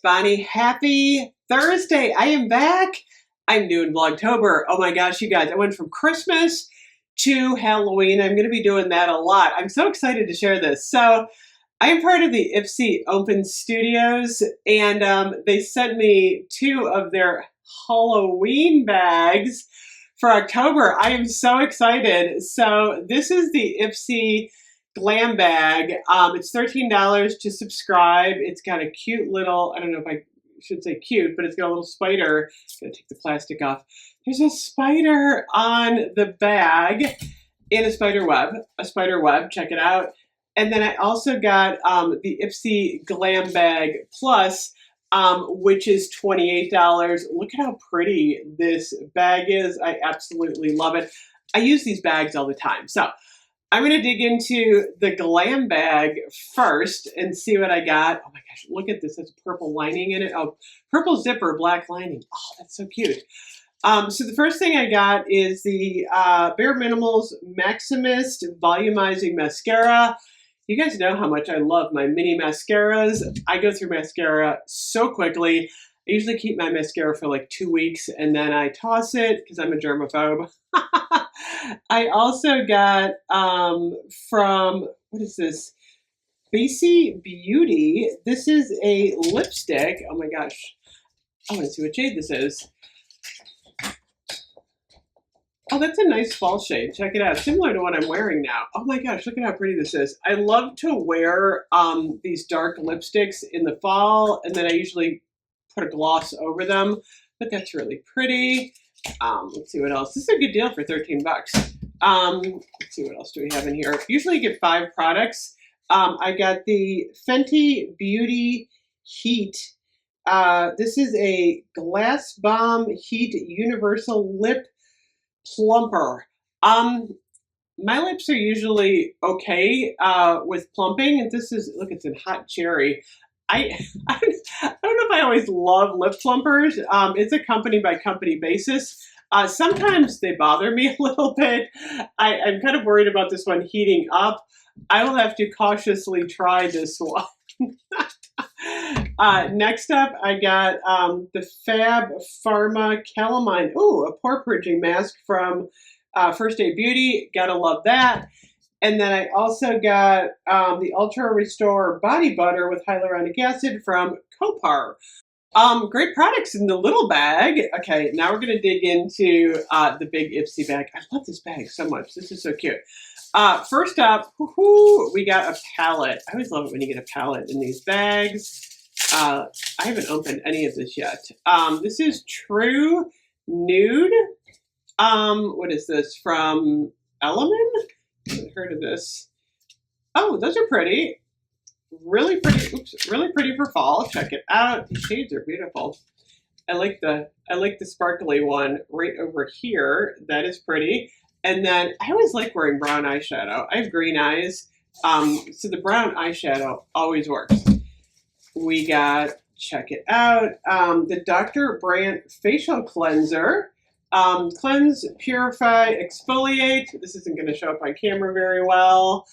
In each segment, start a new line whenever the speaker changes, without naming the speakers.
Bonnie, happy Thursday. I am back. I'm doing Vlogtober. Oh my gosh, you guys, I went from Christmas to Halloween. I'm going to be doing that a lot. I'm so excited to share this. So I am part of the Ipsy Open Studios, and they sent me 2 of their Halloween bags for October. I am so excited. So this is the Ipsy Glam bag. It's $13 to subscribe. It's got a cute little, I don't know if I should say cute, but it's got a little spider. I'm gonna take the plastic off. There's a spider on the bag and a spider web, check it out. And then I also got the Ipsy Glam bag plus, which is $28. Look at how pretty this bag is. I absolutely love it. I use these bags all the time. So I'm going to dig into the Glam bag first and see what I got. Oh my gosh, look at this. There's a purple lining in it. Oh, purple zipper, black lining. Oh, that's so cute. So the first thing I got is the Bare Minimals Maximist Volumizing Mascara. You guys know how much I love my mini mascaras. I go through mascara so quickly. I usually keep my mascara for like 2 weeks and then I toss it because I'm a germaphobe. I also got from, what is this? Ipsy Beauty. This is a lipstick. Oh my gosh. I want to see what shade this is. Oh, that's a nice fall shade. Check it out. Similar to what I'm wearing now. Oh my gosh, look at how pretty this is. I love to wear these dark lipsticks in the fall, and then I usually put a gloss over them, but that's really pretty. Let's see what else. This is a good deal for 13 bucks. Let's see what else do we have in here. Usually you get 5 products. I got the Fenty Beauty Heat. This is a Glass Bomb Heat Universal Lip Plumper. My lips are usually okay with plumping, and this is, look, it's in hot cherry. I don't know if I always love lip plumpers. It's a company by company basis. Sometimes they bother me a little bit. I'm kind of worried about this one heating up. I will have to cautiously try this one. Next up, I got the Fab Pharma Calamine. Ooh, a pore purging mask from First Aid Beauty. Gotta love that. And then I also got the Ultra Restore Body Butter with hyaluronic acid from Copar. Great products in the little bag. Okay, now we're gonna dig into the big Ipsy bag. I love this bag so much. This is so cute. First up, we got a palette. I always love it when you get a palette in these bags. I haven't opened any of this yet. This is True Nude. What is this, from Element? I haven't heard of this. Oh, those are pretty. Really pretty. Oops, really pretty for fall. Check it out. These shades are beautiful. I like the sparkly one right over here. That is pretty. And then I always like wearing brown eyeshadow. I have green eyes, so the brown eyeshadow always works. We got, check it out, the Dr. Bryant Facial Cleanser. Cleanse, Purify, Exfoliate. This isn't going to show up on camera very well.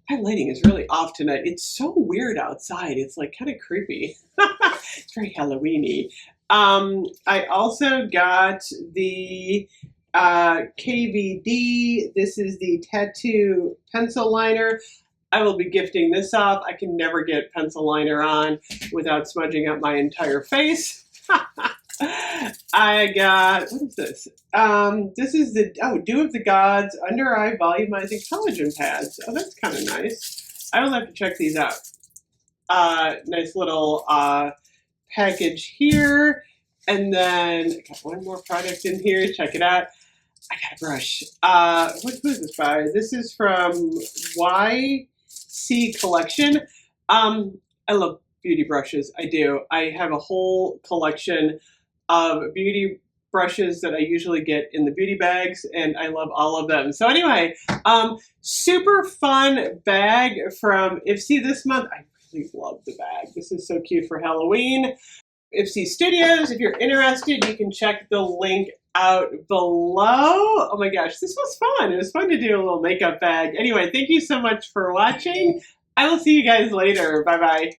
My lighting is really off tonight. It's so weird outside. It's like kind of creepy. It's very Halloween-y. I also got the KVD. This is the Tattoo Pencil Liner. I will be gifting this off. I can never get pencil liner on without smudging up my entire face. I got, what is this? This is the, Dew of the Gods Under Eye Volumizing Collagen Pads. Oh, that's kind of nice. I will have to check these out. Nice little package here. And then I got one more product in here. Check it out. I got a brush. Who is this by? This is from YC Collection. I love beauty brushes. I do. I have a whole collection of beauty brushes that I usually get in the beauty bags, and I love all of them. So anyway, super fun bag from Ipsy this month. I really love the bag. This is so cute for Halloween. Ipsy Studios, if you're interested, you can check the link out below. Oh my gosh, this was fun. It was fun to do a little makeup bag. Anyway, thank you so much for watching. I will see you guys later. Bye-bye.